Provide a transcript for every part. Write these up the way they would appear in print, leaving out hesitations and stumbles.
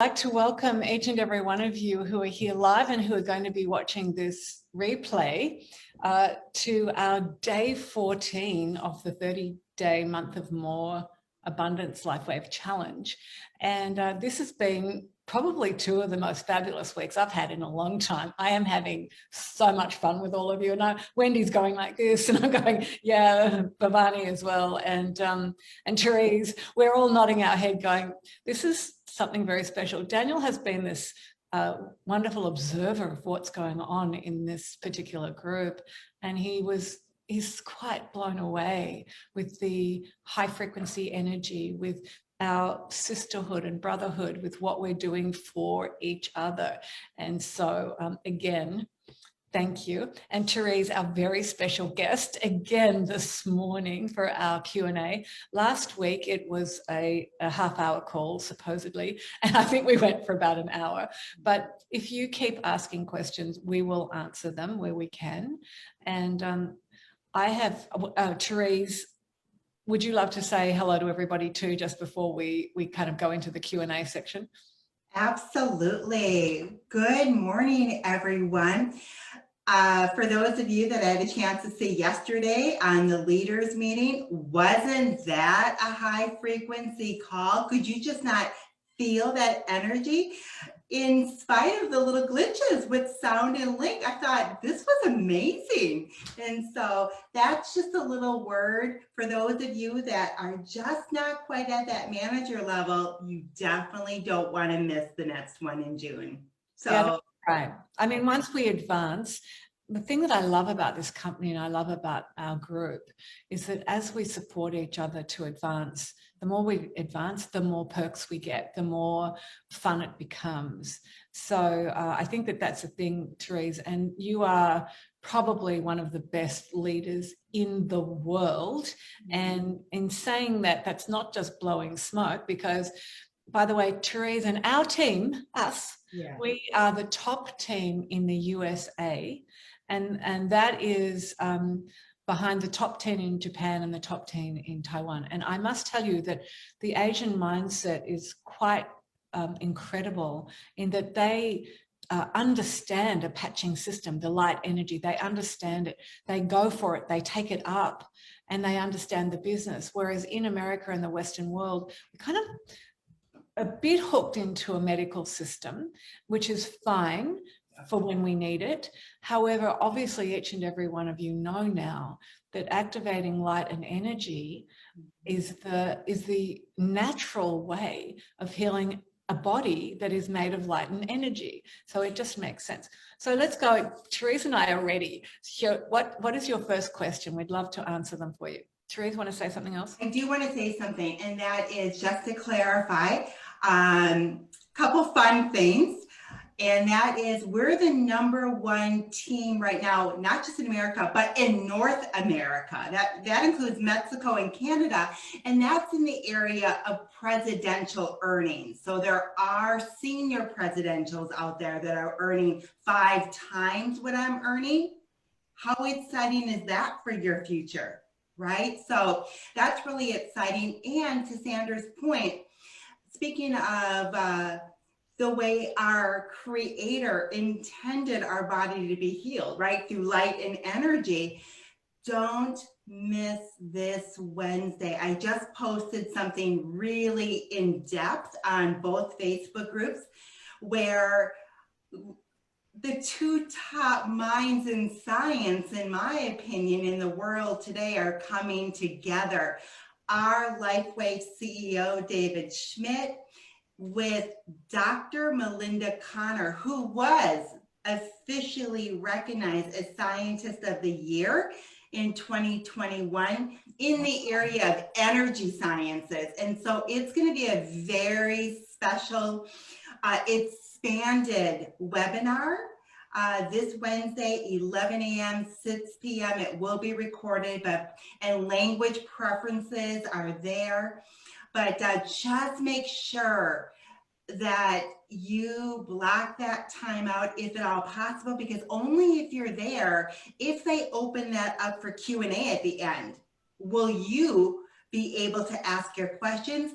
I'd like to welcome each and every one of you who are here live and who are going to be watching this replay to our day 14 of the 30-day month of more abundance LifeWave challenge. And this has been probably two of the most fabulous weeks I've had in a long time. I am having so much fun with all of you. And Wendy's going like this, and I'm going, yeah, Bhavani as well. And Terese, we're all nodding our head going, this is something very special. Daniel has been this wonderful observer of what's going on in this particular group. And he's quite blown away with the high frequency energy, with our sisterhood and brotherhood, with what we're doing for each other. And so again, thank you. And Terese, our very special guest, again this morning for our Q&A. Last week, it was a half-hour call, supposedly, and I think we went for about an hour. But if you keep asking questions, we will answer them where we can. And I have, Terese, would you love to say hello to everybody too, just before we kind of go into the Q&A section? Absolutely. Good morning, everyone. For those of you that I had a chance to see yesterday on the leaders meeting, wasn't that a high frequency call? Could you just not feel that energy? In spite of the little glitches with sound and link, I thought this was amazing. And so that's just a little word for those of you that are just not quite at that manager level. You definitely don't want to miss the next one in June. So yeah, right. I mean, once we advance, the thing that I love about this company and I love about our group is that as we support each other to advance, the more we advance, the more perks we get, the more fun it becomes. So I think that that's a thing, Terese, and you are probably one of the best leaders in the world. And in saying that, that's not just blowing smoke, because by the way, Terese and our team, us, we are the top team in the USA. And that is behind the top 10 in Japan and the top 10 in Taiwan. And I must tell you that the Asian mindset is quite incredible in that they understand a patching system, the light energy. They understand it. They go for it. They take it up and they understand the business. Whereas in America and the Western world, we kind of a bit hooked into a medical system, which is fine for when we need it. However, obviously each and every one of you know now that activating light and energy is the natural way of healing a body that is made of light and energy. So it just makes sense. So let's go. Terese and I are ready. So what is your first question? We'd love to answer them for you. Terese, want to say something else? I do want to say something, and that is just to clarify couple fun things. And that is, we're the #1 team right now, not just in America, but in North America. That includes Mexico and Canada, and that's in the area of presidential earnings. So there are senior presidentials out there that are earning 5 times what I'm earning. How exciting is that for your future, right? So that's really exciting. And to Sandra's point, speaking of the way our creator intended our body to be healed, right? Through light and energy. Don't miss this Wednesday. I just posted something really in depth on both Facebook groups where the 2 top minds in science, in my opinion, in the world today are coming together. Our LifeWave CEO, David Schmidt, with Dr. Melinda Connor, who was officially recognized as Scientist of the Year in 2021 in the area of energy sciences. And so it's going to be a very special, expanded webinar this Wednesday, 11 a.m., 6 p.m. It will be recorded, and language preferences are there. But just make sure that you block that time out if at all possible, because only if you're there, if they open that up for Q&A at the end, will you be able to ask your questions.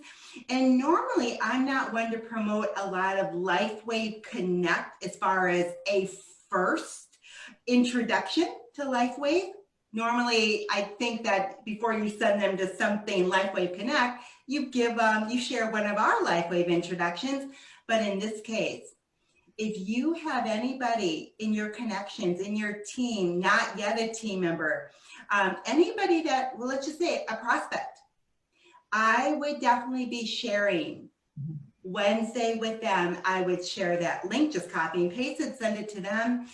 And normally I'm not one to promote a lot of LifeWave Connect as far as a first introduction to LifeWave. Normally, I think that before you send them to something LifeWave Connect, you share one of our LifeWave introductions. But in this case, if you have anybody in your connections, in your team, not yet a team member, anybody that, well, let's just say a prospect, I would definitely be sharing Wednesday with them. I would share that link, just copy and paste it, send it to them,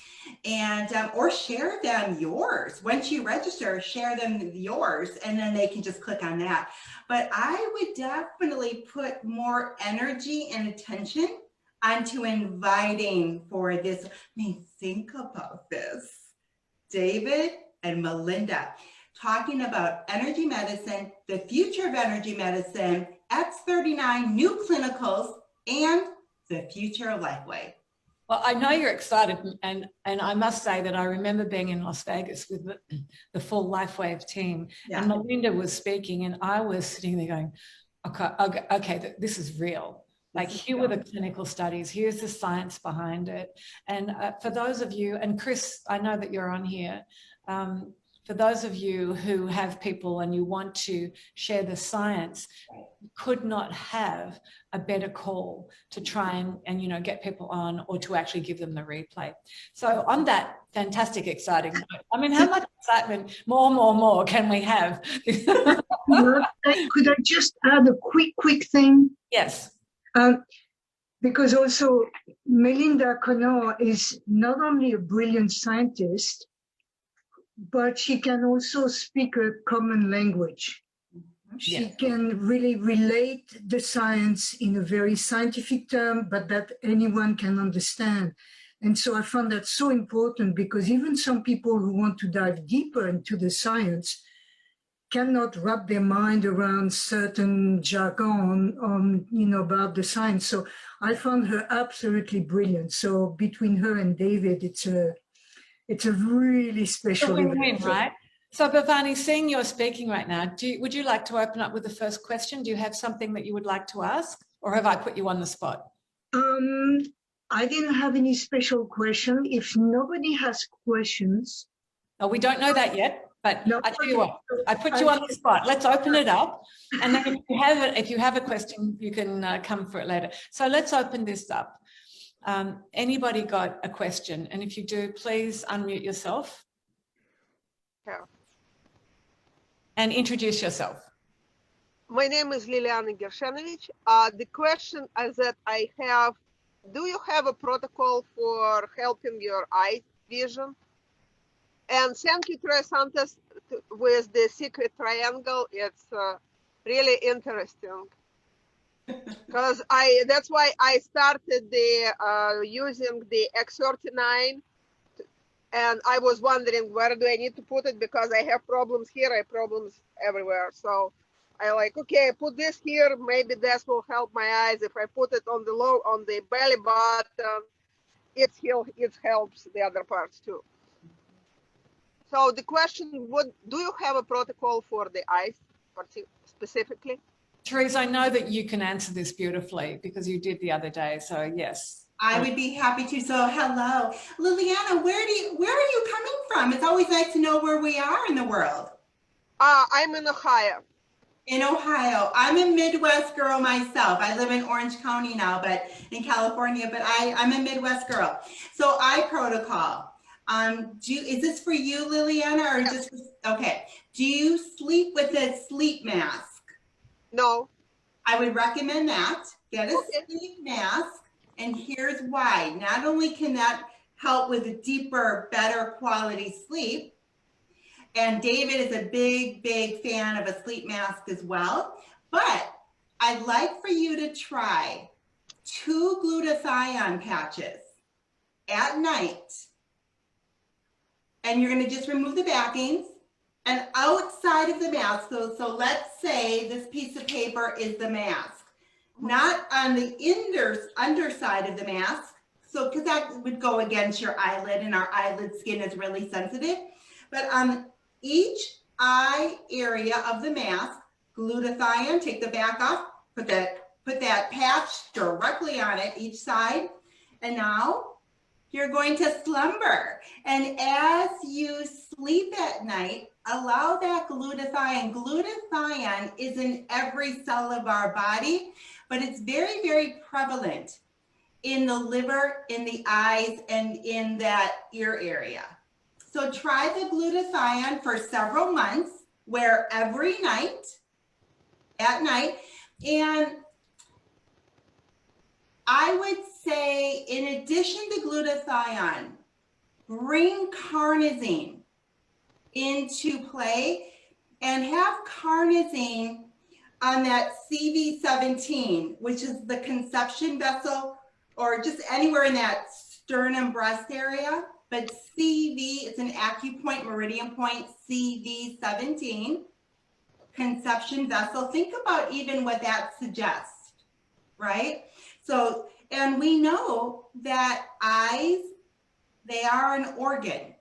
and or share them yours. Once you register, share them yours, and then they can just click on that. But I would definitely put more energy and attention onto inviting for this. I mean, think about this. David and Melinda talking about energy medicine, the future of energy medicine, X39 new clinicals, and the future of LifeWave. Well, I know you're excited, and I must say that I remember being in Las Vegas with the full LifeWave team, and Melinda was speaking, and I was sitting there going, okay, this is real. Like, here were the clinical studies, here's the science behind it. And for those of you, and Chris, I know that you're on here, for those of you who have people and you want to share the science, could not have a better call to try and get people on, or to actually give them the replay. So on that fantastic, exciting note, I mean, how much excitement, more can we have? Could I just add a quick thing? Yes. Because also Melinda Connor is not only a brilliant scientist, but she can also speak a common language. She can really relate the science in a very scientific term, but that anyone can understand. And so I found that so important, because even some people who want to dive deeper into the science cannot wrap their mind around certain jargon on, about the science. So I found her absolutely brilliant. So between her and David, it's a really special event, right? So Bhavani, seeing you're speaking right now, would you like to open up with the first question? Do you have something that you would like to ask, or have I put you on the spot? I didn't have any special question. If nobody has questions. Oh, we don't know that yet, but No, I tell you what, I put you on the spot. Let's open it up. And then if you have a question, you can come for it later. So let's open this up. Anybody got a question? And if you do, please unmute yourself. Yeah. And introduce yourself. My name is Liliana Gershenovich. The question is that I have, do you have a protocol for helping your eye vision? And thank you, Terese Santos, with the secret triangle. It's really interesting. Because that's why I started using the X39, and I was wondering, where do I need to put it, because I have problems here, I have problems everywhere. So I okay, put this here, maybe this will help my eyes. If I put it on the belly button, it helps the other parts too. So the question, do you have a protocol for the eyes specifically? Terese, I know that you can answer this beautifully because you did the other day. So yes. I would be happy to. So hello, Liliana, where are you coming from? It's always nice to know where we are in the world. I'm in Ohio. In Ohio. I'm a Midwest girl myself. I live in Orange County now, but in California, but I'm a Midwest girl. So eye protocol. Is this for you, Liliana, or just, okay. Do you sleep with a sleep mask? No. I would recommend that. Get a sleep mask. And here's why. Not only can that help with a deeper, better quality sleep, and David is a big fan of a sleep mask as well, but I'd like for you to try 2 glutathione patches at night. And you're going to just remove the backings, and outside of the mask, so let's say this piece of paper is the mask. Not on the underside of the mask, so because that would go against your eyelid, and our eyelid skin is really sensitive. But on each eye area of the mask, glutathione, take the back off, put that patch directly on it, each side. And now you're going to slumber. And as you sleep at night, allow that glutathione. Glutathione is in every cell of our body, but it's very, very prevalent in the liver, in the eyes, and in that ear area. So try the glutathione for several months, where every night, at night, and I would say, in addition to glutathione, bring carnosine into play and have carnosine on that CV17, which is the conception vessel, or just anywhere in that sternum breast area. But CV, it's an acupoint, meridian point, CV17, conception vessel. Think about even what that suggests, right? So, and we know that eyes, they are an organ.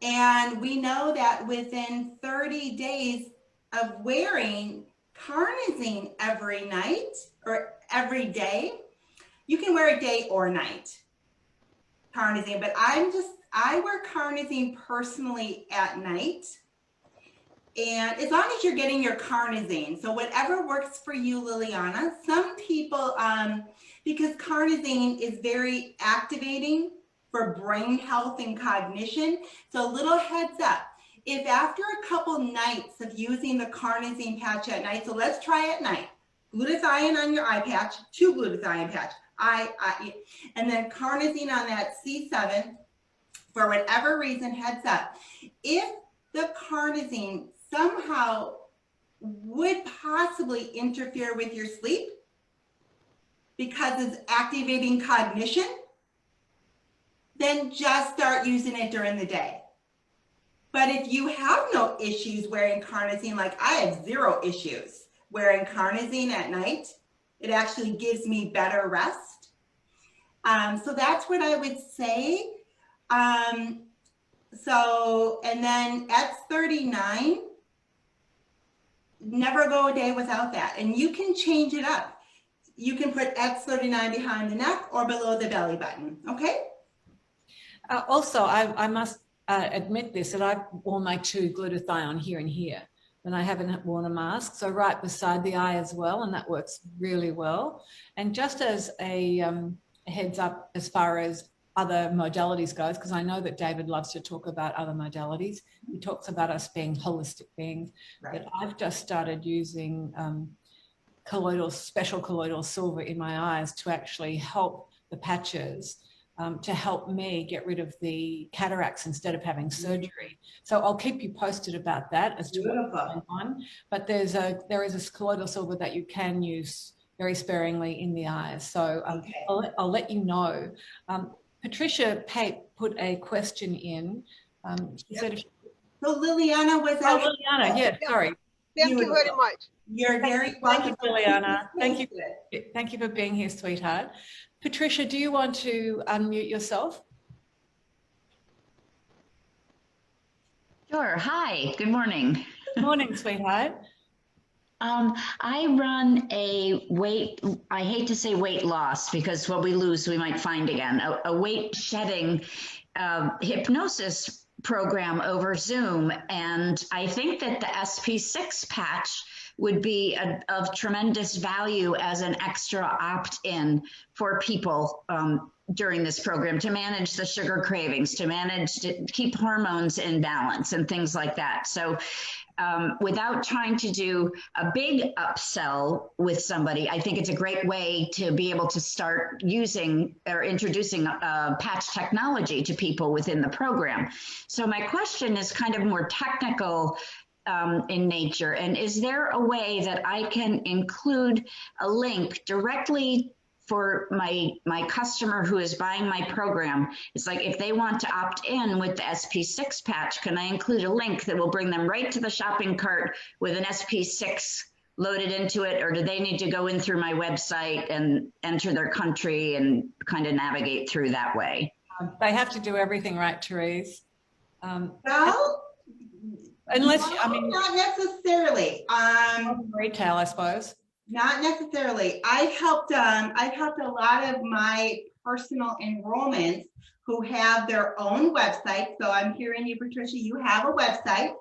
And we know that within 30 days of wearing carnosine every night or every day, you can wear it day or night, carnosine, but I wear carnosine personally at night. And as long as you're getting your carnosine, so whatever works for you, Liliana. Some people, because carnosine is very activating for brain health and cognition. So a little heads up, if after a couple nights of using the carnosine patch at night, so let's try at night, glutathione on your eye patch, 2 glutathione patch, and then carnosine on that C7, for whatever reason, heads up. If the carnosine somehow would possibly interfere with your sleep because it's activating cognition, then just start using it during the day. But if you have no issues wearing carnosine, like I have 0 issues wearing carnosine at night, it actually gives me better rest. So that's what I would say. So, and then at 39, never go a day without that. And you can change it up. You can put X39 behind the neck or below the belly button, okay? Also, I must admit this, that I've worn my 2 glutathione here and here, and I haven't worn a mask, so right beside the eye as well, and that works really well. And just as a heads up as far as other modalities goes, because I know that David loves to talk about other modalities. He talks about us being holistic beings. Right. But I've just started using special colloidal silver in my eyes to actually help the patches, to help me get rid of the cataracts instead of having surgery. So I'll keep you posted about that as to what's going on. But there is a colloidal silver that you can use very sparingly in the eyes. So Okay. I'll let you know. Patricia Pape put a question in. She said, So Liliana was oh, Liliana, yeah, sorry. Thank you very much. You're very welcome. Thank you, Liliana. Thank you. Thank you for being here, sweetheart. Patricia, do you want to unmute yourself? Sure. Hi, good morning. Good morning, sweetheart. I run I hate to say weight loss, because what we lose, we might find again, a weight shedding hypnosis program over Zoom. And I think that the SP6 patch would be of tremendous value as an extra opt-in for people during this program, to manage the sugar cravings, to keep hormones in balance and things like that. So without trying to do a big upsell with somebody, I think it's a great way to be able to start using or introducing patch technology to people within the program. So my question is kind of more technical in nature. And is there a way that I can include a link directly for my customer who is buying my program? It's like, if they want to opt in with the SP6 patch, can I include a link that will bring them right to the shopping cart with an SP6 loaded into it? Or do they need to go in through my website and enter their country and kind of navigate through that way? They have to do everything right, Terese. Well, Unless, No, I mean, not necessarily. retail, I suppose. Not necessarily. I've helped a lot of my personal enrollments who have their own website. So I'm hearing you, Patricia, you have a website,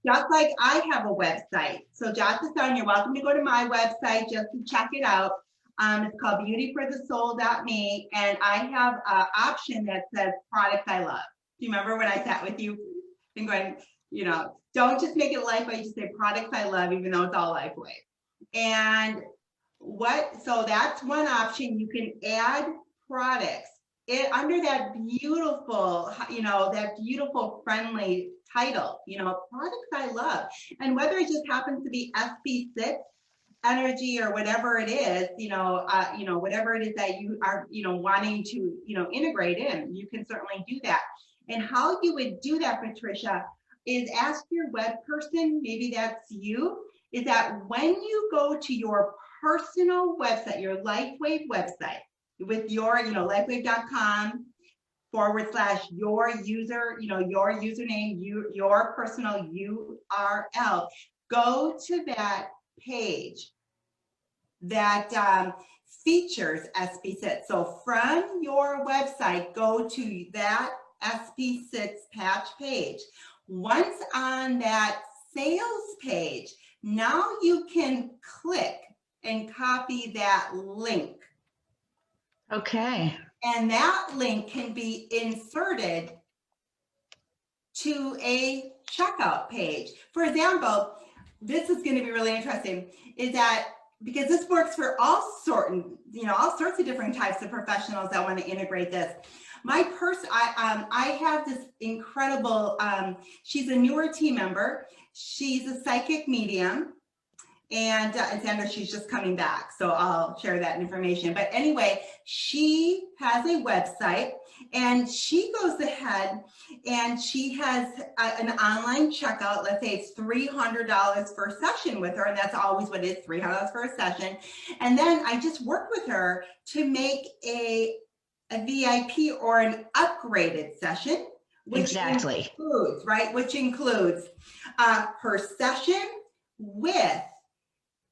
just like I have a website. So Jocelyn, you're welcome to go to my website just to check it out. It's called beautyforthesoul.me, and I have an option that says products I love. Do you remember when I sat with you and going, you know, don't just make it LifeWave, just say products I love, even though it's all LifeWave. And so that's one option. You can add products under that beautiful, that beautiful friendly title, products I love. And whether it just happens to be SB6 energy or whatever it is, whatever it is that you are, wanting to, integrate in, you can certainly do that. And how you would do that, Patricia, is ask your web person, maybe that's you, is that when you go to your personal website, your LifeWave website with your, lifewave.com / your user, your username, your personal URL, go to that page that features SB6. So from your website, go to that SB6 patch page. Once on that sales page, now you can click and copy that link. Okay. And that link can be inserted to a checkout page. For example, this is going to be really interesting, is that because this works for all sorts of different types of professionals that want to integrate this. I have this incredible, she's a newer team member. She's a psychic medium. And Sandra, she's just coming back, so I'll share that information. But anyway, she has a website, and she goes ahead and she has an online checkout. Let's say it's $300 for a session with her, and that's always what it is, $300 for a session. And then I just work with her to make a VIP or an upgraded session, which includes, right? Which includes her session with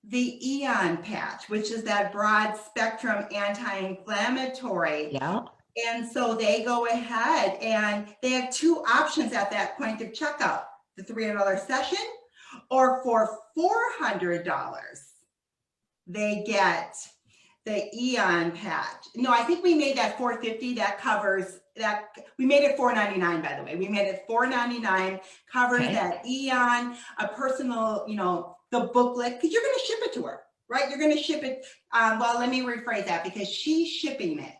the Eon patch, which is that broad spectrum anti-inflammatory. Yeah. And so they go ahead and they have two options at that point of checkout: the $300 session, or for $400, they get the Eon patch. No, I think we made that $450. That covers that. We made it $499, by the way. We made it $499, covers that Eon, a personal, the booklet, because you're going to ship it to her, right? You're going to ship it. Well, let me rephrase that, because she's shipping it.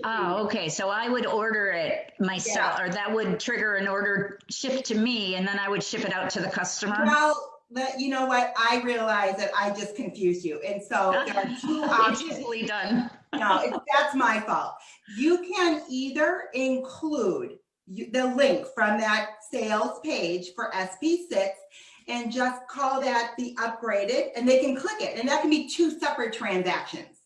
Okay. So I would order it myself, or that would trigger an order shipped to me, and then I would ship it out to the customer. Well, you know what? I realize that I just confused you. And so there are two options. It's easily done. No, that's my fault. You can either include the link from that sales page for SB6 and just call that the upgraded, and they can click it. And that can be two separate transactions,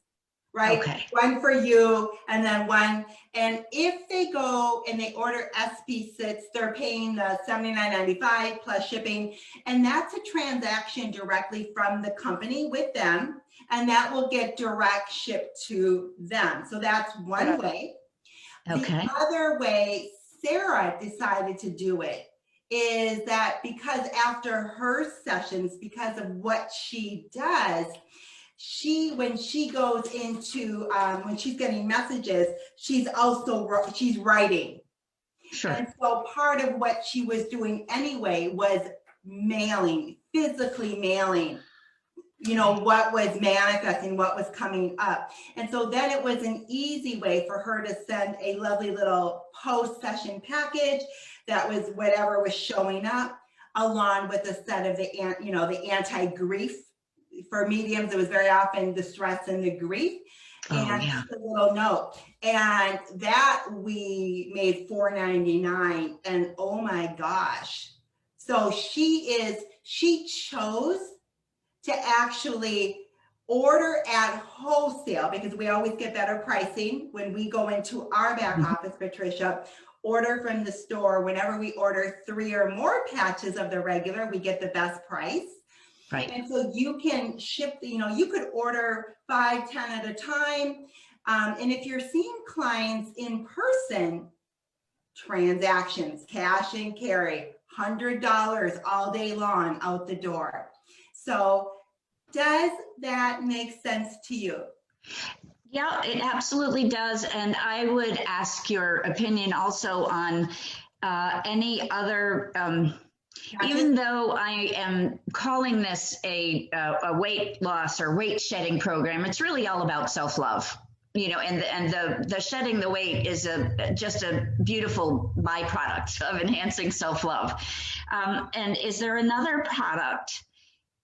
right? Okay. One for you and then one. And if they go and they order SB6, they're paying the $79.95 plus shipping. And that's a transaction directly from the company with them. And that will get direct shipped to them. So that's one way. Okay. The other way Sarah decided to do it is that because after her sessions, because of what she does, when she goes into, when she's getting messages, she's writing. Sure. And so part of what she was doing anyway was physically mailing, what was manifesting, what was coming up. And so then it was an easy way for her to send a lovely little post-session package that was whatever was showing up, along with a set of the anti-grief. For mediums, it was very often the stress and the grief, and just a little note. And that we made $4.99, and oh my gosh. So she chose to actually order at wholesale, because we always get better pricing when we go into our back office, Patricia, order from the store. Whenever we order 3 or more patches of the regular, we get the best price. Right. And so you can ship, you could order 5, 10 at a time. And if you're seeing clients in person, transactions, cash and carry, $100 all day long out the door. So does that make sense to you? Yeah, it absolutely does. And I would ask your opinion also on any other, even though I am calling this a weight loss or weight shedding program, it's really all about self-love. And the shedding the weight is just a beautiful byproduct of enhancing self-love. And is there another product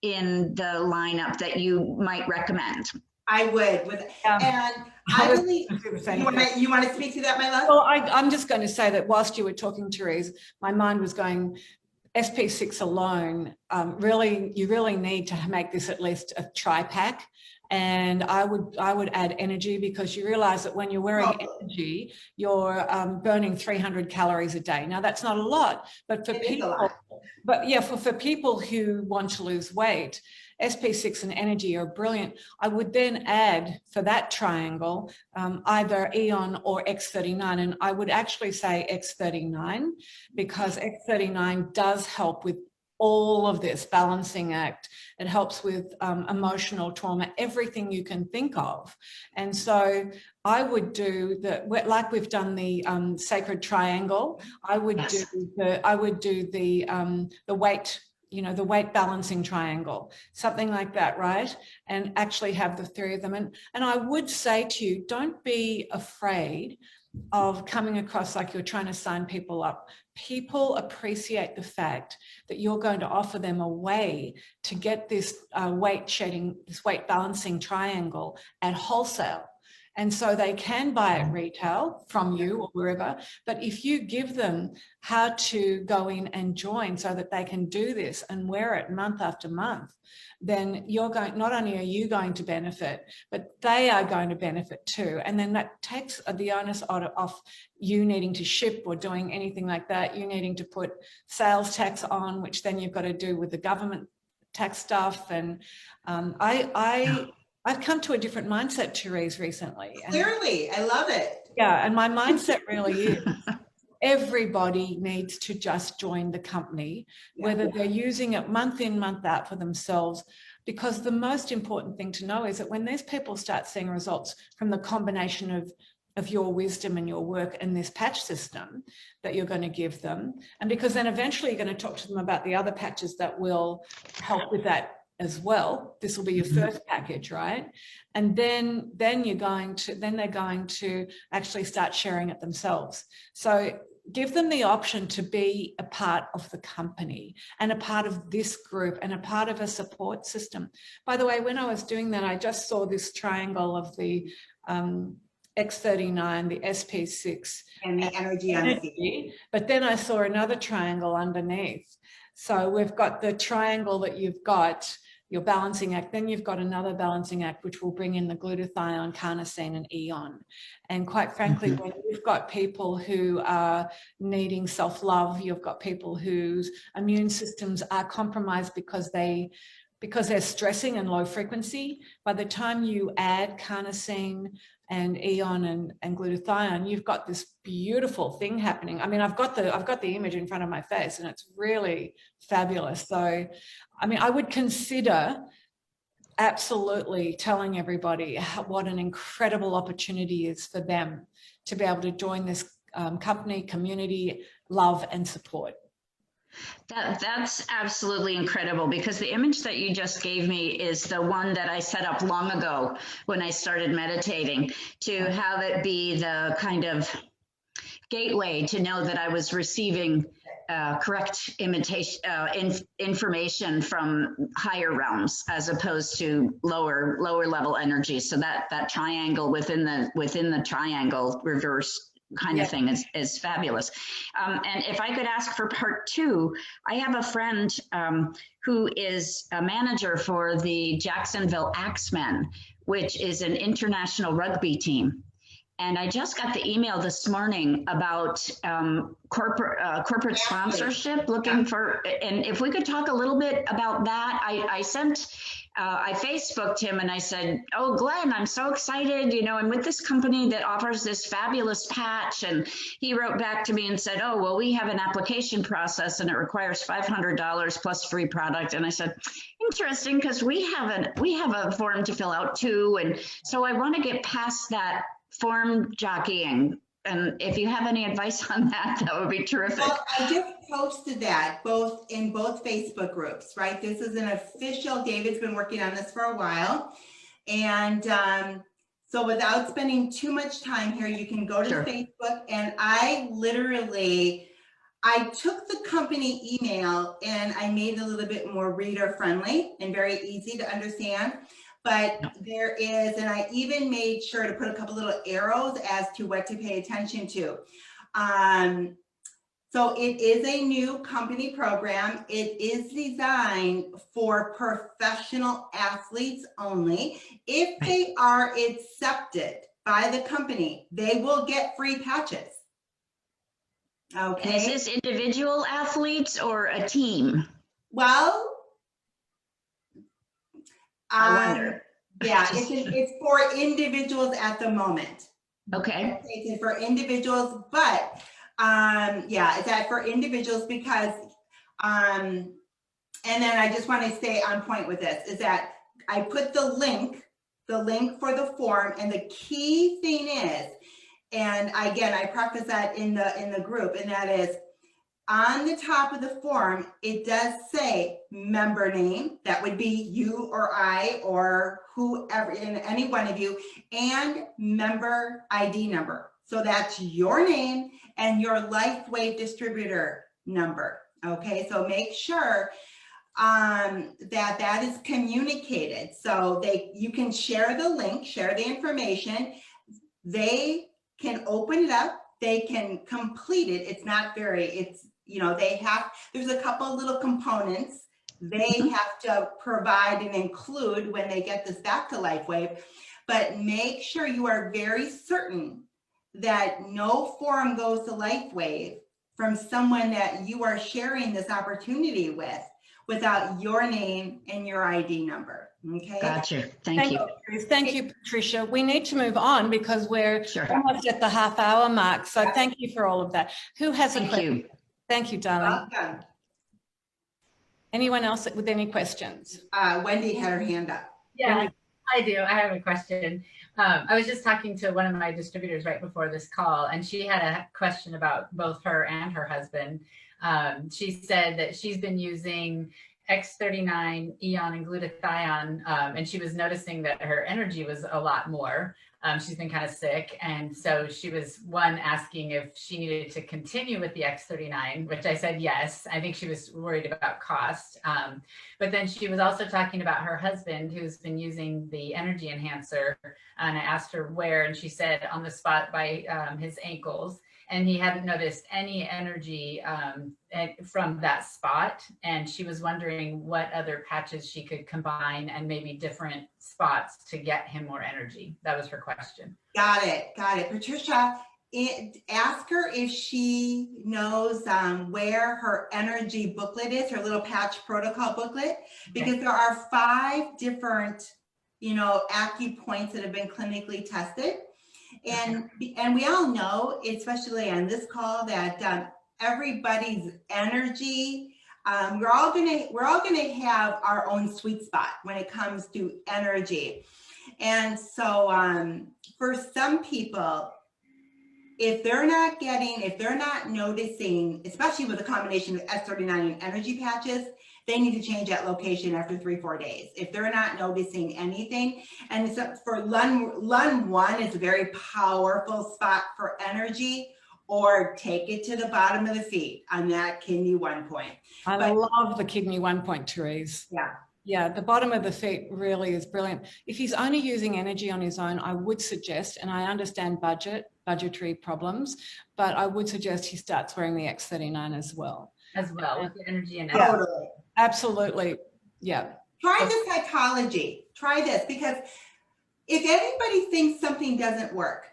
in the lineup that you might recommend? I would, and I really, you want to speak to that, my love? Well, I'm just going to say that whilst you were talking, Terese, my mind was going, SP6 alone, you really need to make this at least a tri-pack. And I would add energy, because you realize that when you're wearing energy, you're burning 300 calories a day. Now that's not a lot, but for people who want to lose weight, SP6 and energy are brilliant. I would then add for that triangle either Eon or X39, and I would actually say X39, because X39 does help with all of this balancing act. It helps with emotional trauma, everything you can think of. And so I would do like we've done the sacred triangle. I would do the weight, the weight balancing triangle, something like that, right? And actually have the 3 of them. And I would say to you, don't be afraid of coming across like you're trying to sign people up. People appreciate the fact that you're going to offer them a way to get this weight shedding, this weight balancing triangle at wholesale. And so they can buy it retail from you or wherever, but if you give them how to go in and join so that they can do this and wear it month after month, then not only are you going to benefit, but they are going to benefit too. And then that takes the onus off you needing to ship or doing anything like that. You needing to put sales tax on, which then you've got to do with the government tax stuff. And I've come to a different mindset, Terese, recently. Clearly, I love it. Yeah, and my mindset really is everybody needs to just join the company, whether they're using it month in, month out for themselves, because the most important thing to know is that when these people start seeing results from the combination of your wisdom and your work and this patch system that you're going to give them, and because then eventually you're going to talk to them about the other patches that will help with that as well. This will be your first package, right? And then they're going to actually start sharing it themselves. So give them the option to be a part of the company and a part of this group and a part of a support system. By the way, when I was doing that, I just saw this triangle of the X39, the SP6 and the energy, but then I saw another triangle underneath. So we've got the triangle that you've got your balancing act, then you've got another balancing act which will bring in the glutathione, carnosine and Eon. And quite frankly, when you've got people who are needing self-love, you've got people whose immune systems are compromised because they're stressing and low frequency, by the time you add carnosine and Eon and glutathione, you've got this beautiful thing happening. I mean, I've got the image in front of my face and it's really fabulous. So, I mean, I would consider absolutely telling everybody what an incredible opportunity is for them to be able to join this company, community, love and support. That's absolutely incredible, because the image that you just gave me is the one that I set up long ago when I started meditating, to have it be the kind of gateway to know that I was receiving correct information from higher realms as opposed to lower level energy. So that triangle within the triangle reverse kind of thing is fabulous. And if I could ask for part 2, I have a friend who is a manager for the Jacksonville Axemen, which is an international rugby team. And I just got the email this morning about corporate sponsorship, looking for, and if we could talk a little bit about that. I Facebooked him and I said, oh, Glenn, I'm so excited. I'm with this company that offers this fabulous patch. And he wrote back to me and said, oh, well, we have an application process and it requires $500 plus free product. And I said, interesting, because we have a form to fill out too. And so I want to get past that form jockeying. And if you have any advice on that, that would be terrific. Well, I just posted that in both Facebook groups, right? This is an official, David's been working on this for a while. And so without spending too much time here, you can go to Sure. Facebook, and I took the company email and I made it a little bit more reader friendly and very easy to understand. But there is, and I even made sure to put a couple little arrows as to what to pay attention to. So it is a new company program. It is designed for professional athletes only. If they are accepted by the company, they will get free patches. Okay. And is this individual athletes or a team? Well, I wonder. Yeah, it's for individuals at the moment. Okay. It's for individuals, but yeah, it's for individuals because, and then I just want to stay on point with this, is that I put the link for the form, and the key thing is, and again, I preface that in the group, and that is, on the top of the form, it does say member name. That would be you or I or whoever, any one of you, and member ID number. So that's your name and your LifeWave distributor number. Okay, so make sure that is communicated. So you can share the link, share the information. They can open it up. They can complete it. It's not very, there's a couple little components they have to provide and include when they get this back to LifeWave, but make sure you are very certain that no form goes to LifeWave from someone that you are sharing this opportunity with without your name and your ID number. Okay. Gotcha. Thank you. Thank you, Patricia. We need to move on because we're almost at the half-hour mark. So thank you for all of that. Who has a question? Thank you, darling. Welcome. Anyone else with any questions? Wendy had her hand up. Yeah, I do. I have a question. I was just talking to one of my distributors right before this call, and she had a question about both her and her husband. She said that she's been using X39, Eon, and glutathione, and she was noticing that her energy was a lot more. She's been kind of sick, and so she was asking if she needed to continue with the X39, which I said yes. I think she was worried about cost, but then she was also talking about her husband who's been using the energy enhancer, and I asked her where, and she said on the spot by his ankles. And he hadn't noticed any energy from that spot. And she was wondering what other patches she could combine and maybe different spots to get him more energy. That was her question. Got it. Patricia, ask her if she knows where her energy booklet is, her little patch protocol booklet, because there are 5 different, acupoints that have been clinically tested. And we all know, especially on this call, that everybody's energy, we're all gonna have our own sweet spot when it comes to energy. And so for some people, if they're not noticing, especially with a combination of S39 and energy patches, they need to change that location after 3-4 days. If they're not noticing anything, and so for Lun 1 is a very powerful spot for energy, or take it to the bottom of the feet on that kidney 1 point. I love the kidney 1 point, Terese. Yeah, the bottom of the feet really is brilliant. If he's only using energy on his own, I would suggest, and I understand budgetary problems, but I would suggest he starts wearing the X39 as well. With the energy and Totally. Absolutely. Yeah. Try the psychology. Try this, because if anybody thinks something doesn't work,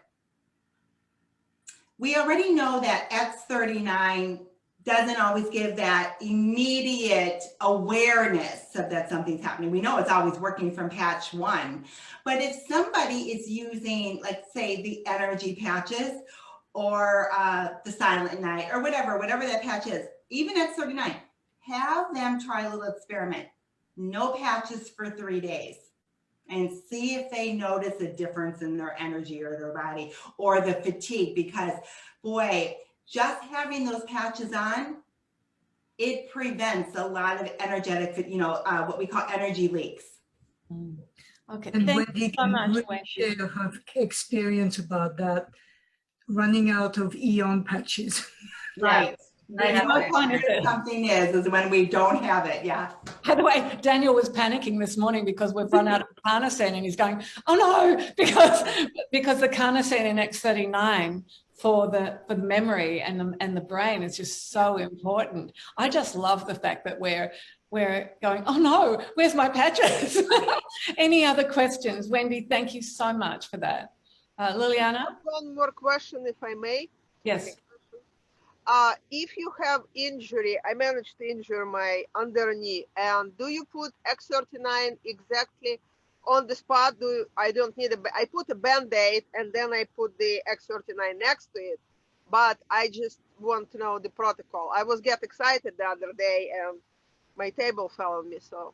we already know that X39 doesn't always give that immediate awareness of that something's happening. We know it's always working from patch 1. But if somebody is using, let's say, the energy patches or the silent night or whatever that patch is, even X39, have them try a little experiment. No patches for 3 days. And see if they notice a difference in their energy or their body or the fatigue, because boy, just having those patches on, it prevents a lot of energetic, what we call energy leaks. Okay, And thank Wendy you so can much, really Wendy. share her experience about that, running out of Eon patches. Right. I You have know to how agree. good something is when we don't have it. Yeah. By the way, Daniel was panicking this morning because we've run out of carnosine, and he's going, "Oh no!" because the carnosine in X39 for the memory and the brain is just so important. I just love the fact that we're going, "Oh no, where's my patches?" Any other questions, Wendy? Thank you so much for that, Liliana. One more question, if I may. Yes. If you have injury, I managed to injure my under knee, and do you put X39 exactly on the spot? I don't need I put a bandaid and then I put the X39 next to it, but I just want to know the protocol. I was get excited the other day and my table fell on me, so.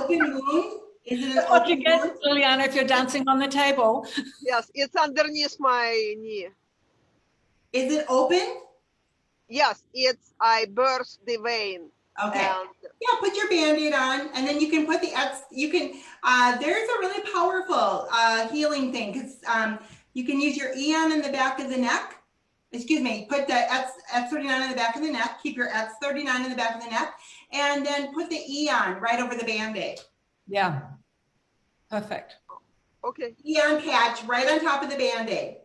Open wound? Is it an That's what you open get, wound? Liliana, if you're dancing on the table. Yes, it's underneath my knee. Is it open? Yes, I burst the vein. Okay. And Yeah, put your Band-Aid on, and then you can put the X, there's a really powerful healing thing, because you can use your Eon in the back of the neck. Excuse me, put the X39 in the back of the neck, keep your X39 in the back of the neck, and then put the Eon right over the Band-Aid. Yeah, perfect. okay. Eon patch right on top of the Band-Aid.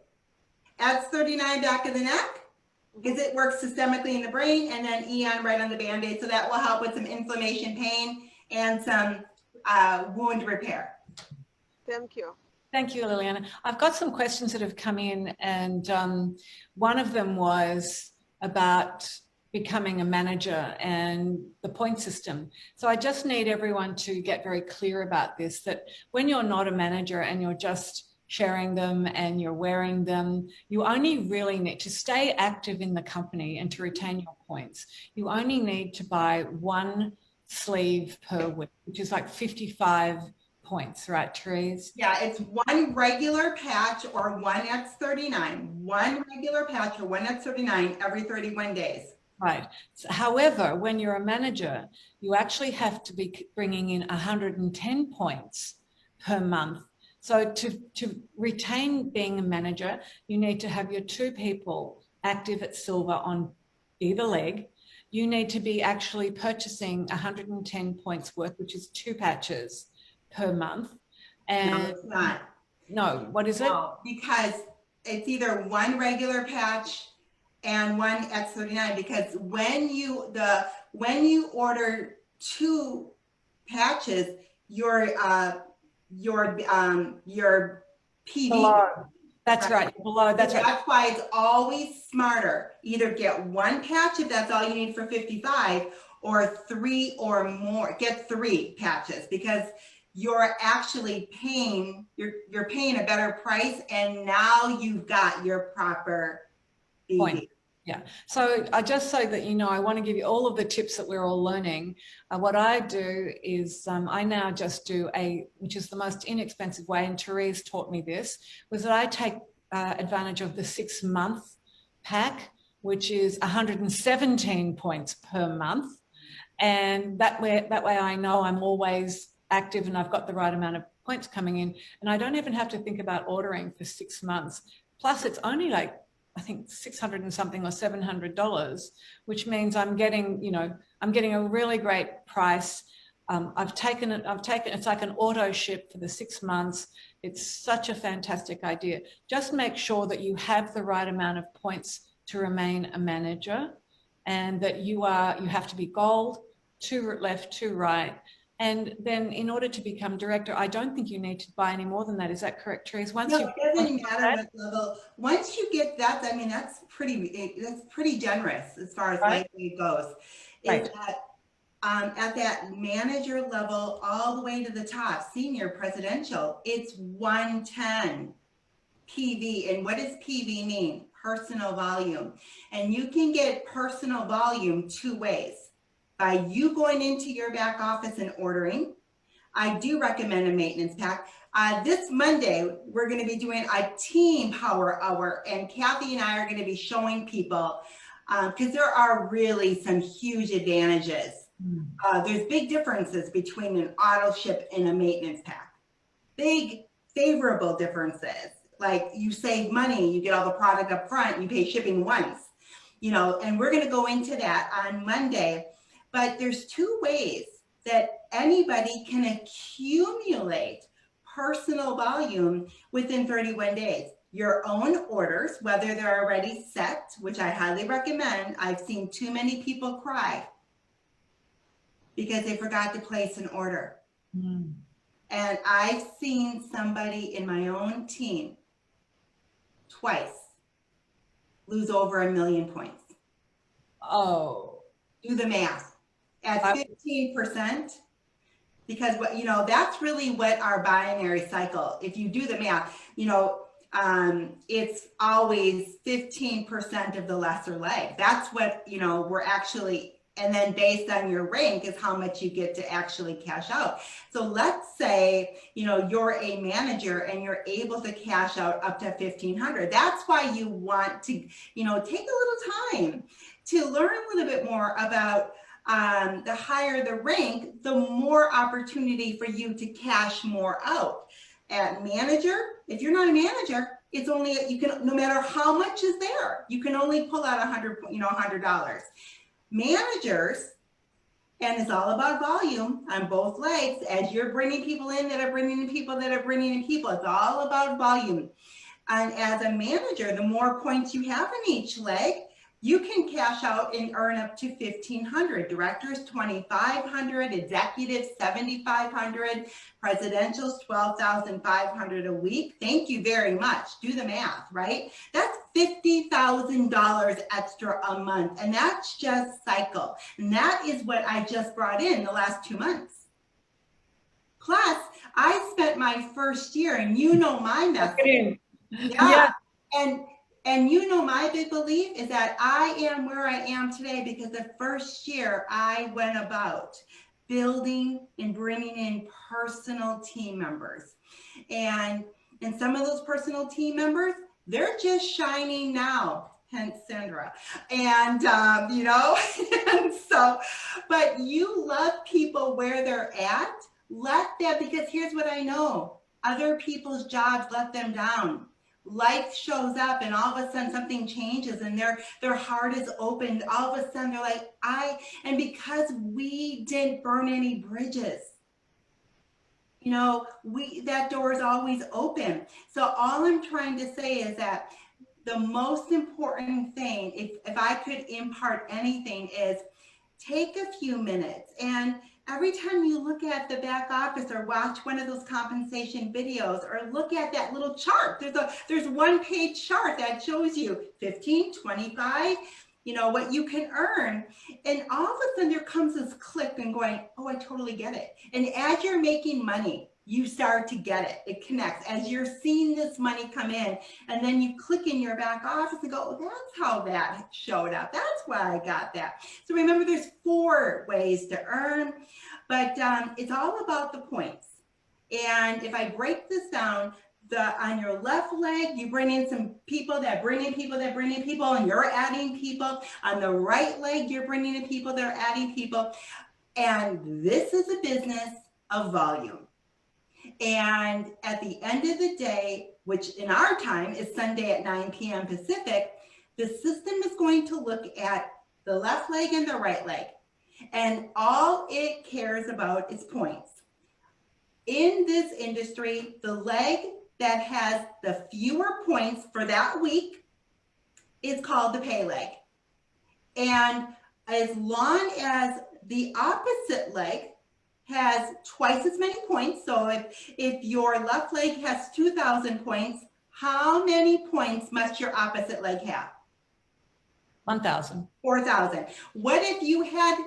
X39 back of the neck, because it works systemically in the brain, and then Eon right on the Band-Aid. So that will help with some inflammation, pain, and some wound repair. Thank you. Thank you, Liliana. I've got some questions that have come in, and one of them was about becoming a manager and the point system. So I just need everyone to get very clear about this, that when you're not a manager and you're just sharing them and you're wearing them, you only really need to stay active in the company and to retain your points. You only need to buy one sleeve per week, which is like 55 points, right, Terese? Yeah, it's one regular patch or one X39, one regular patch or one X39 every 31 days. Right. So, however, when you're a manager, you actually have to be bringing in 110 points per month. So to retain being a manager, you need to have your 2 people active at silver on either leg. You need to be actually purchasing 110 points worth, which is 2 patches per month. And no, it's not. No, what is it? Because it's either one regular patch and one X39, because when you order 2 patches, your PV. Below. That's right. Below. That's right. That's why it's always smarter. Either get 1 patch if that's all you need for 55, or 3 or more. Get 3 patches, because you're actually paying, you're paying a better price, and now you've got your proper BV. Point. Yeah. So just so that you know, I want to give you all of the tips that we're all learning. What I do is I now just do which is the most inexpensive way, and Terese taught me this, was that I take advantage of the 6-month pack, which is 117 points per month. And that way I know I'm always active and I've got the right amount of points coming in. And I don't even have to think about ordering for 6 months. Plus it's only like, I think $600 and something or $700, which means I'm getting a really great price. I've taken it, it's like an auto ship for the 6 months. It's such a fantastic idea. Just make sure that you have the right amount of points to remain a manager, and that you have to be gold, 2 left, 2 right, And then in order to become director, I don't think you need to buy any more than that. Is that correct, Terese? Once No, you it doesn't matter what level. Once you get that, I mean, that's pretty generous as far as Right. LifeWave goes. Right. Is that at that manager level, all the way to the top, senior presidential, it's 110 PV. And what does PV mean? Personal volume. And you can get personal volume two ways. By you going into your back office and ordering. I do recommend a maintenance pack. This Monday, we're going to be doing a team power hour, and Kathy and I are going to be showing people, because there are really some huge advantages. There's big differences between an auto ship and a maintenance pack. Big favorable differences. Like you save money, you get all the product up front, you pay shipping once, you know, and we're going to go into that on Monday. But there's two ways that anybody can accumulate personal volume within 31 days. Your own orders, whether they're already set, which I highly recommend. I've seen too many people cry because they forgot to place an order. And I've seen somebody in my own team twice lose over 1 million points. Oh. Do the math. At 15%, because what, you know, that's really what our binary cycle, if you do the math, you know, it's always 15% of the lesser leg. That's what, you know, we're actually, and then based on your rank is how much you get to actually cash out. So let's say, you know, you're a manager and you're able to cash out up to 1,500. That's why you want to, you know, take a little time to learn a little bit more about the higher the rank, the more opportunity for you to cash more out. At manager, if you're not a manager, it's only, you can, no matter how much is there, you can only pull out $100. Managers, and it's all about volume on both legs. As you're bringing people in that are bringing in people that are bringing in people, it's all about volume. And as a manager, the more points you have in each leg, you can cash out and earn up to 1,500. Directors, 2,500. Executives, 7,500. Presidentials, 12,500 a week. Thank you very much. Do the math, right? That's $50,000 extra a month, and that's just cycle. And that is what I just brought in the last 2 months. Plus, I spent my first year, and you know my method. Yeah. And you know, my big belief is that I am where I am today because the first year I went about building and bringing in personal team members. And some of those personal team members, they're just shining now, hence Sandra. And, you know, and so, but you love people where they're at. Let that, because here's what I know. Other people's jobs let them down. Life shows up and all of a sudden something changes and their heart is opened. All of a sudden they're like, and because we didn't burn any bridges, you know, that door is always open. So all I'm trying to say is that the most important thing, if I could impart anything, is take a few minutes, and every time you look at the back office or watch one of those compensation videos or look at that little chart, there's one-page chart that shows you 15, 25, you know, what you can earn. And all of a sudden there comes this click and going, oh, I totally get it. And as you're making money, you start to get it. It connects as you're seeing this money come in, and then you click in your back office and go, oh, that's how that showed up. That's why I got that. So remember, there's 4 ways to earn, but it's all about the points. And if I break this down, on your left leg, you bring in some people that bring in people that bring in people, and you're adding people. On the right leg, you're bringing in people that are adding people. And this is a business of volume. And at the end of the day, which in our time is Sunday at 9 p.m. Pacific, the system is going to look at the left leg and the right leg. And all it cares about is points. In this industry, the leg that has the fewer points for that week is called the pay leg. And as long as the opposite leg has twice as many points. So if your left leg has 2,000 points, how many points must your opposite leg have? 1,000. 4,000. What if you had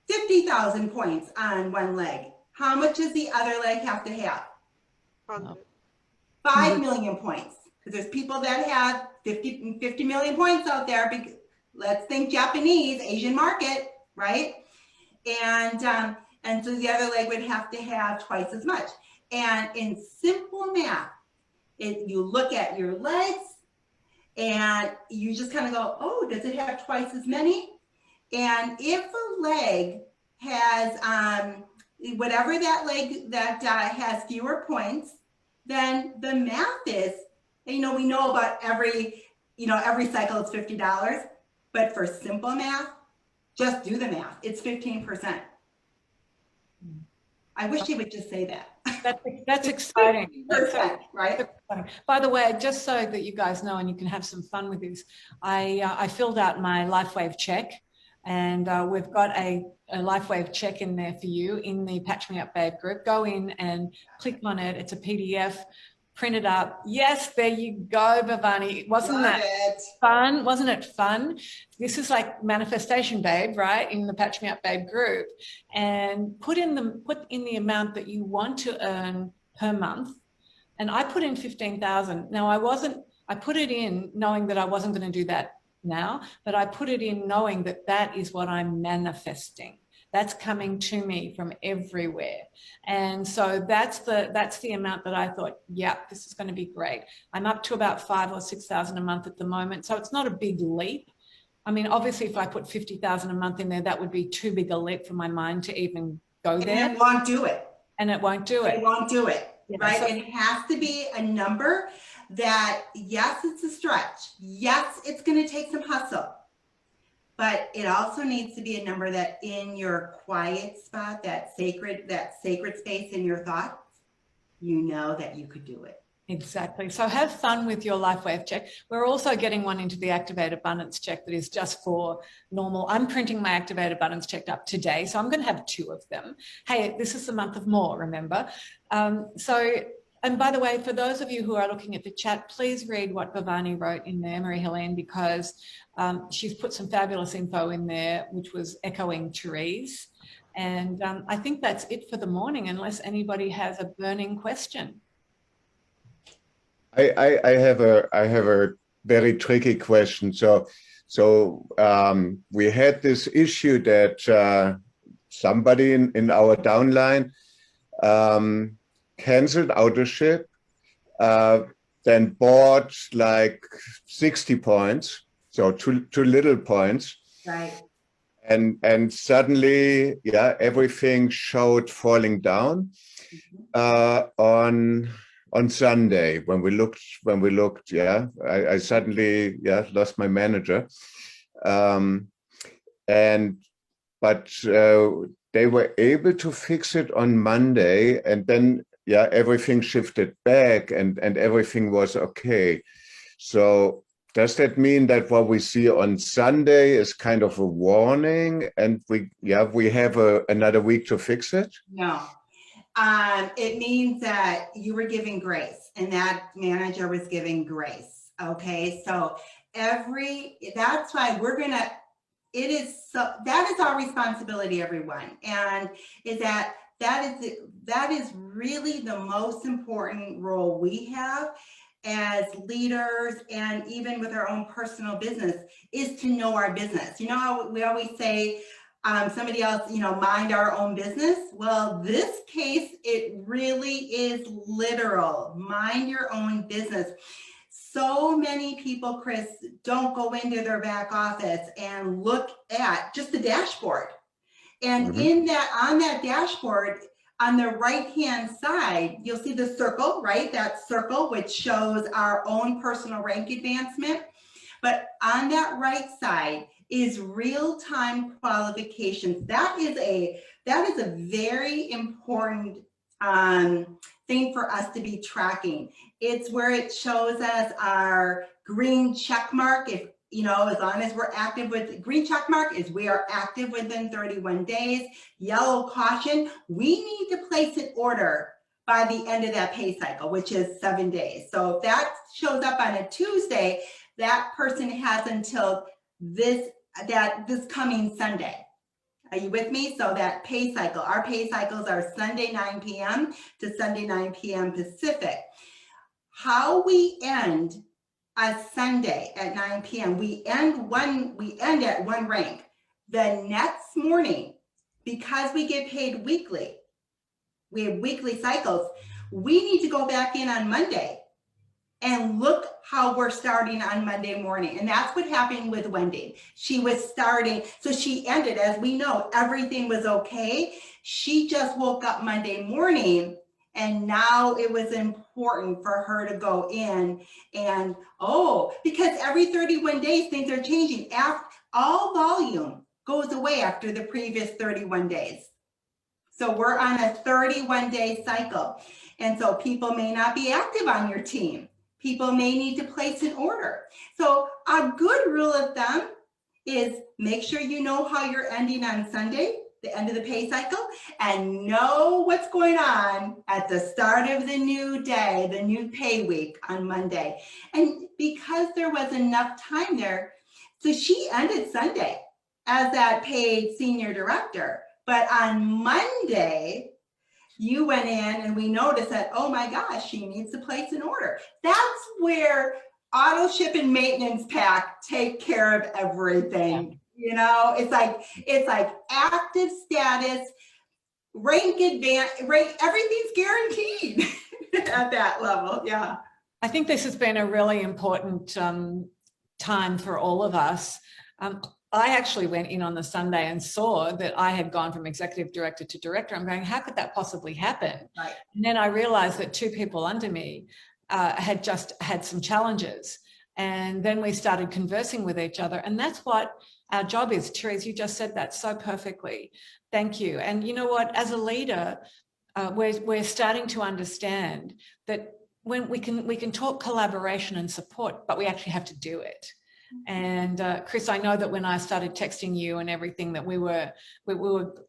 50,000 points on one leg? How much does the other leg have to have? 100. 5 million points. Because there's people that have 50 million points out there. Because, let's think Japanese, Asian market, right? And so the other leg would have to have twice as much. And in simple math, if you look at your legs and you just kind of go, oh, does it have twice as many? And if a leg has whatever that leg that has fewer points, then the math is, we know about every cycle is $50, but for simple math, just do the math. It's 15%. I wish he would just say that. That's exciting. 15%, right? By the way, just so that you guys know and you can have some fun with this, I filled out my LifeWave Check, and we've got a LifeWave Check in there for you in the Patch Me Up Babe group. Go in and click on it. It's a PDF. Print it up. Yes, there you go, Bhavani. Wasn't that fun? Wasn't it fun? This is like Manifestation Babe, right? In the Patch Me Up Babe group, and put in the amount that you want to earn per month. And I put in 15,000. Now I put it in knowing that I wasn't going to do that now, but I put it in knowing that that is what I'm manifesting. That's coming to me from everywhere. And so that's the amount that I thought, yeah, this is going to be great. I'm up to about 5,000 or 6,000 a month at the moment. So it's not a big leap. I mean, obviously, if I put 50,000 a month in there, that would be too big a leap for my mind to even go there. And it won't do it. And it won't do it. It won't do it, yeah, right? So it has to be a number that, yes, it's a stretch. Yes, it's going to take some hustle. But it also needs to be a number that in your quiet spot, that sacred space in your thoughts, you know that you could do it. Exactly. So have fun with your LifeWave Check. We're also getting one into the Activate Abundance Check that is just for normal. I'm printing my Activate Abundance Check up today, so I'm going to have 2 of them. Hey, this is the month of more, remember? And by the way, for those of you who are looking at the chat, please read what Bhavani wrote in there, Marie-Helene, because she's put some fabulous info in there, which was echoing Terese. And I think that's it for the morning, unless anybody has a burning question. I have a very tricky question. So we had this issue that somebody in our downline canceled Autoship, then bought like 60 points, so too little points. Right. And suddenly, yeah, everything showed falling down on Sunday when we looked, yeah, I suddenly, yeah, lost my manager. But they were able to fix it on Monday, and then, yeah, everything shifted back and everything was okay. So does that mean that what we see on Sunday is kind of a warning, and we have another week to fix it? No. It means that you were giving grace and that manager was giving grace. Okay. So that's why that is our responsibility, everyone. And that is really the most important role we have as leaders, and even with our own personal business, is to know our business. You know how we always say, somebody else, mind our own business. Well, this case, it really is literal. Mind your own business. So many people, Chris, don't go into their back office and look at just the dashboard. And on that dashboard, on the right-hand side, you'll see the circle, right? That circle, which shows our own personal rank advancement. But on that right side is real-time qualifications. That is a very important thing for us to be tracking. It's where it shows us our green check mark you know, as long as we're active with green check mark is we are active within 31 days. Yellow caution, we need to place an order by the end of that pay cycle, which is 7 days. So if that shows up on a Tuesday, that person has until this coming Sunday. Are you with me? So that pay cycle, our pay cycles are Sunday 9 p.m. to Sunday 9 p.m. Pacific. How we end a Sunday at 9 p.m. We end at one rank. The next morning, because we get paid weekly, we have weekly cycles, we need to go back in on Monday and look how we're starting on Monday morning. And that's what happened with Wendy. She was starting, so she ended, as we know, everything was okay. She just woke up Monday morning, and now it was important for her to go in and, because every 31 days, things are changing. All volume goes away after the previous 31 days. So we're on a 31-day cycle. And so people may not be active on your team. People may need to place an order. So a good rule of thumb is make sure you know how you're ending on Sunday, the end of the pay cycle, and know what's going on at the start of the new day, the new pay week on Monday. And because there was enough time there, so she ended Sunday as that paid senior director. But on Monday, you went in and we noticed that, oh my gosh, she needs to place an order. That's where auto ship and maintenance pack take care of everything. You know, it's like active status, rank advance, everything's guaranteed at that level. Yeah. I think this has been a really important time for all of us. I actually went in on the Sunday and saw that I had gone from executive director to director. I'm going, how could that possibly happen? Right. And then I realized that 2 people under me had just had some challenges. And then we started conversing with each other. And that's what our job is. Terese, you just said that so perfectly. Thank you. And you know what, as a leader, we're starting to understand that when we can talk collaboration and support, but we actually have to do it. And Chris, I know that when I started texting you and everything that we were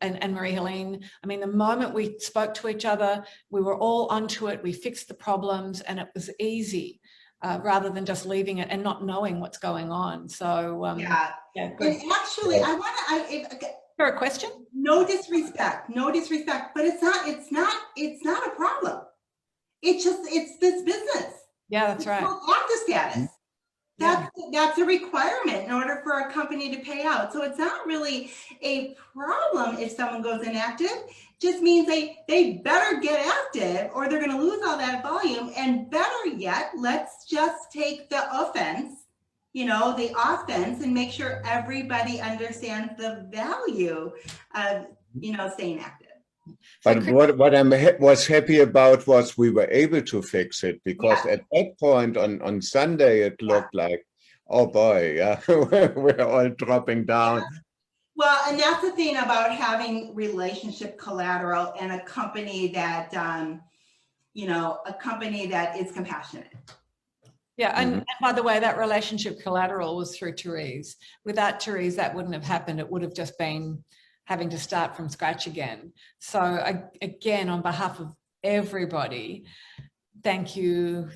and Marie-Helene, I mean, the moment we spoke to each other, we were all onto it. We fixed the problems and it was easy rather than just leaving it and not knowing what's going on. So yeah, good. And actually, I want to, for a question? No disrespect, but it's not a problem. It's this business. Yeah, that's right. Active status. That's a requirement in order for a company to pay out. So it's not really a problem if someone goes inactive. Just means they better get active or they're going to lose all that volume. And better yet, let's just take the offense, the offense, and make sure everybody understands the value of, staying active. But what I was happy about was we were able to fix it, because at that point on Sunday, it looked like, oh boy, we're all dropping down. Well, and that's the thing about having relationship collateral and a company that, a company that is compassionate. Yeah, and by the way, that relationship collateral was through Terese. Without Terese, that wouldn't have happened. It would have just been having to start from scratch again. So again, on behalf of everybody, thank you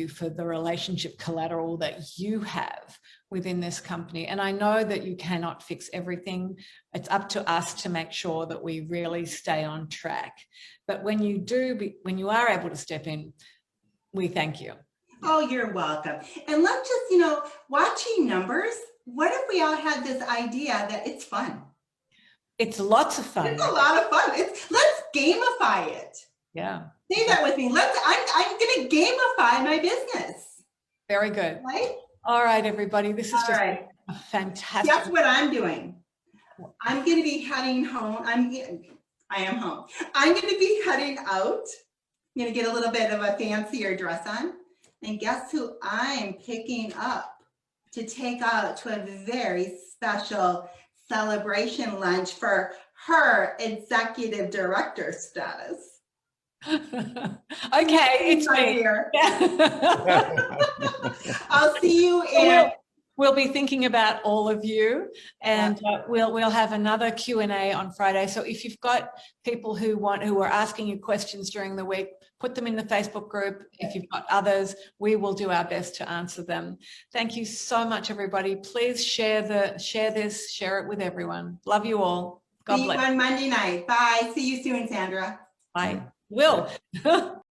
for the relationship collateral that you have within this company. And I know that you cannot fix everything. It's up to us to make sure that we really stay on track. But when you are able to step in, we thank you. Oh, you're welcome. And let's just, watching numbers, what if we all had this idea that it's fun? It's lots of fun. It's a lot of fun. Let's gamify it. Yeah. Say that with me. I'm going to gamify my business. Very good. Right? All right, everybody. This is just a fantastic. That's what I'm doing. I'm going to be heading home. I am home. I'm going to be heading out. I'm going to get a little bit of a fancier dress on. And guess who I'm picking up to take out to a very special celebration lunch for her executive director status. Okay, it's me. I'll see you in we'll be thinking about all of you, and we'll have another Q&A on Friday. So if you've got people who are asking you questions during the week, put them in the Facebook group. If you've got others, we will do our best to answer them. Thank you so much, everybody. Please share it with everyone. Love you all. God See you bless. on Monday night. Bye. See you soon, Sandra. Bye. Will.